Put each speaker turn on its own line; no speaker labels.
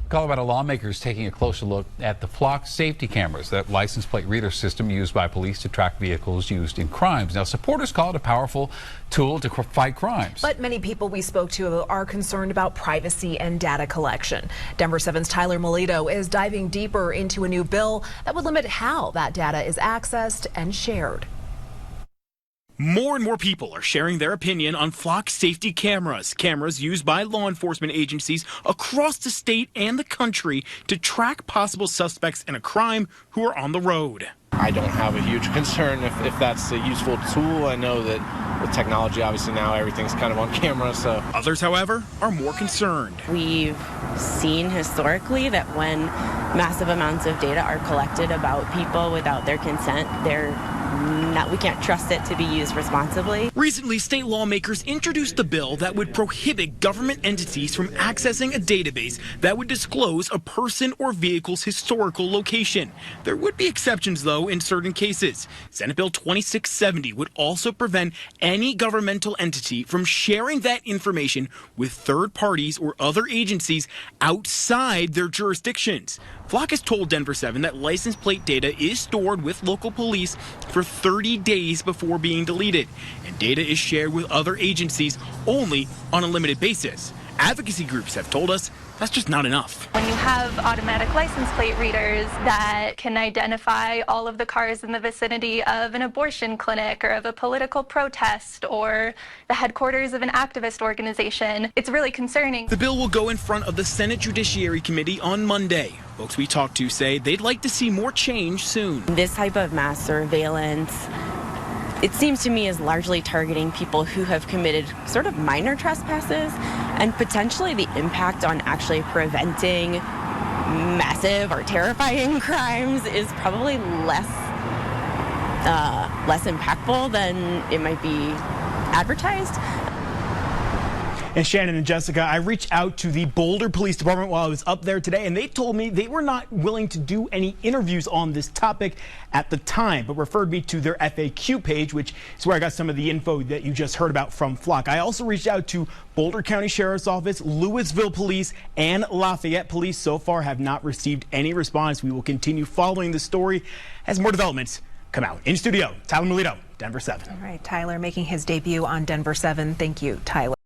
Colorado lawmakers taking a closer look at the flock safety cameras, that license plate reader system used by police to track vehicles used in crimes. Now, supporters call it a powerful tool to fight crimes.
But many people we spoke to are concerned about privacy and data collection. Denver 7's Tyler Melito is diving deeper into a new bill that would limit how that data is accessed and shared.
More and more people are sharing their opinion on flock safety cameras used by law enforcement agencies across the state and the country to track possible suspects in a crime who are on the road.
I don't have a huge concern if that's a useful tool. I know that with technology, obviously now everything's kind of on camera, so.
Others, however, are more concerned.
We've seen historically that when massive amounts of data are collected about people without their consent, we can't trust it to be used responsibly.
Recently, state lawmakers introduced a bill that would prohibit government entities from accessing a database that would disclose a person or vehicle's historical location. There would be exceptions, though, in certain cases. Senate Bill 2670 would also prevent any governmental entity from sharing that information with third parties or other agencies outside their jurisdictions. Flock has told Denver 7 that license plate data is stored with local police for 30 days before being deleted, and data is shared with other agencies only on a limited basis. Advocacy groups have told us that's just not enough.
When you have automatic license plate readers that can identify all of the cars in the vicinity of an abortion clinic or of a political protest or the headquarters of an activist organization, it's really concerning.
The bill will go in front of the Senate Judiciary Committee on Monday. Folks we talked to say they'd like to see more change soon.
This type of mass surveillance, it seems to me, is largely targeting people who have committed sort of minor trespasses, and potentially the impact on actually preventing massive or terrifying crimes is probably less impactful than it might be advertised.
And Shannon and Jessica, I reached out to the Boulder Police Department while I was up there today, and they told me they were not willing to do any interviews on this topic at the time, but referred me to their FAQ page, which is where I got some of the info that you just heard about from Flock. I also reached out to Boulder County Sheriff's Office, Louisville Police, and Lafayette Police. So far have not received any response. We will continue following the story as more developments come out. In studio, Tyler Melito, Denver 7.
All right, Tyler making his debut on Denver 7. Thank you, Tyler.